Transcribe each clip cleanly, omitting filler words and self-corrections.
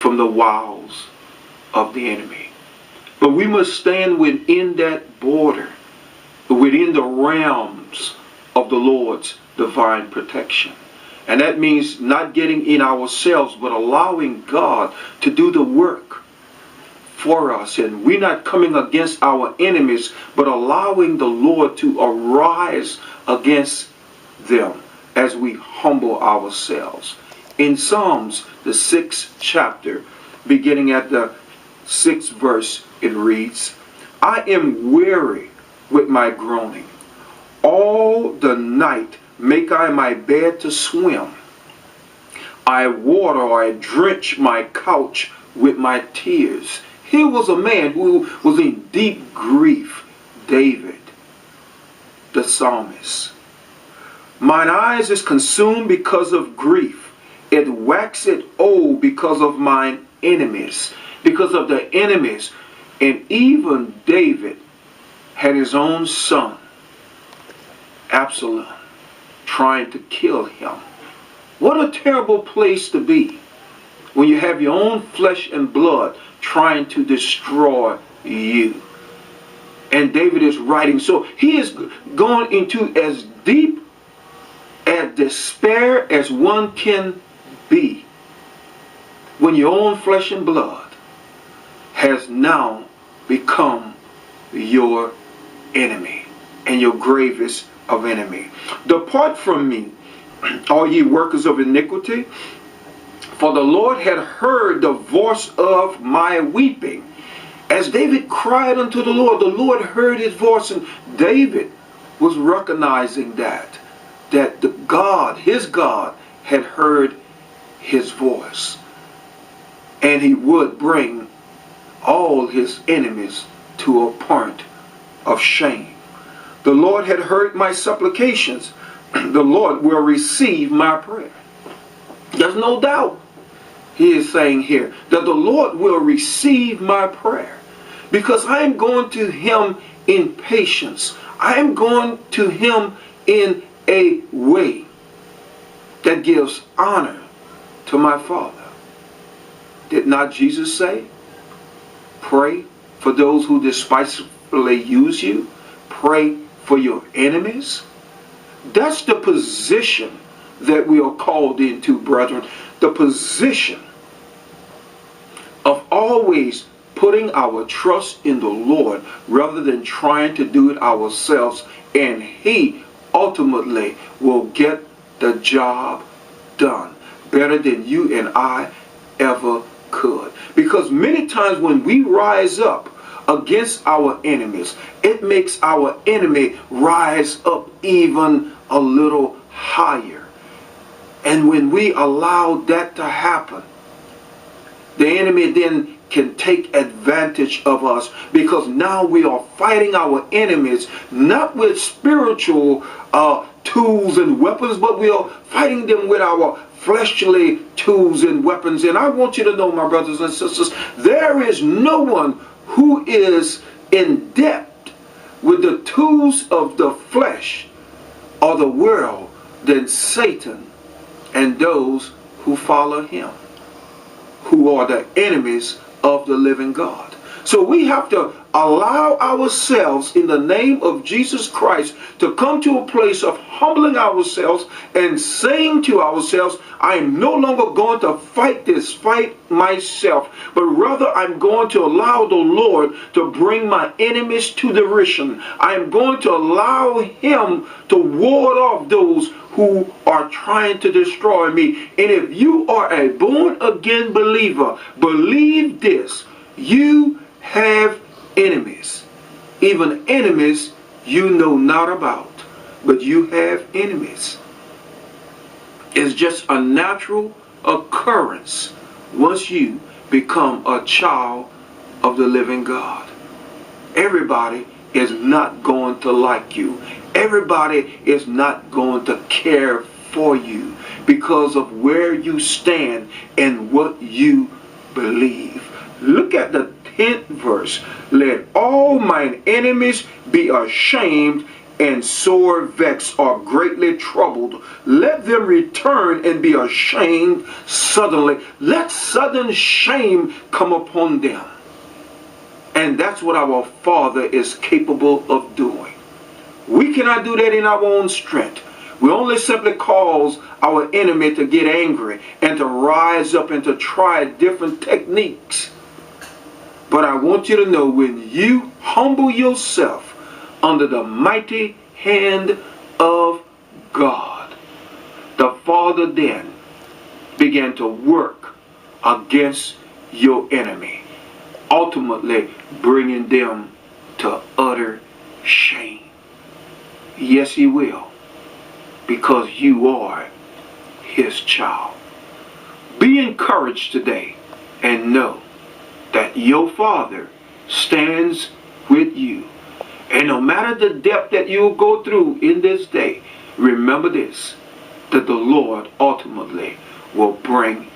from the wiles of the enemy. But we must stand within that border, within the realms of the Lord's divine protection. And that means not getting in ourselves, but allowing God to do the work for us. And we're not coming against our enemies, but allowing the Lord to arise against them as we humble ourselves. In Psalms, the 6th chapter, beginning at the 6th verse, it reads, I am weary with my groaning. All the night make I my bed to swim. I water or I drench my couch with my tears. Here was a man who was in deep grief, David, the psalmist. Mine eyes is consumed because of grief. It waxeth old because of mine enemies, because of the enemies. And even David had his own son, Absalom, trying to kill him. What a terrible place to be when you have your own flesh and blood trying to destroy you. And David is writing, so he is going into as deep at despair as one can be when your own flesh and blood has now become your enemy and your gravest of enemy. Depart from me, all ye workers of iniquity, for the Lord had heard the voice of my weeping. As David cried unto the Lord heard his voice, and David was recognizing that the God, his God, had heard his voice, and he would bring all his enemies to a point of shame. The Lord had heard my supplications. The Lord will receive my prayer. There's no doubt, he is saying here, that the Lord will receive my prayer, because I am going to him in patience. I am going to him in a way that gives honor to my Father. Did not Jesus say, pray for those who despitefully use you? Pray for your enemies? That's the position that we are called into, brethren. The position of always putting our trust in the Lord rather than trying to do it ourselves. And he ultimately will get the job done better than you and I ever could. Because many times when we rise up against our enemies, it makes our enemy rise up even a little higher. And when we allow that to happen, the enemy then can take advantage of us, because now we are fighting our enemies not with spiritual tools and weapons, but we are fighting them with our fleshly tools and weapons. And I want you to know, my brothers and sisters, there is no one who is in depth with the tools of the flesh or the world than Satan and those who follow him, who are the enemies of the living God. So we have to allow ourselves in the name of Jesus Christ to come to a place of humbling ourselves and saying to ourselves, I am no longer going to fight this fight myself, but rather I'm going to allow the Lord to bring my enemies to derision. I am going to allow him to ward off those who are trying to destroy me. And if you are a born again believer, believe this: you have enemies, even enemies you know not about, but you have enemies. It's just a natural occurrence once you become a child of the living God. Everybody is not going to like you. Everybody is not going to care for you because of where you stand and what you believe. Look at the 10th verse. Let all mine enemies be ashamed and sore vexed are greatly troubled. Let them return and be ashamed suddenly. Let sudden shame come upon them. And that's what our Father is capable of doing. We cannot do that in our own strength. We only simply cause our enemy to get angry and to rise up and to try different techniques. But I want you to know, when you humble yourself under the mighty hand of God, the Father then began to work against your enemy, ultimately bringing them to utter shame. Yes, He will, because you are His child. Be encouraged today and know that your Father stands with you. And no matter the depth that you'll go through in this day, remember this, that the Lord ultimately will bring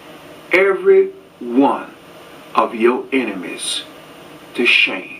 every one of your enemies to shame.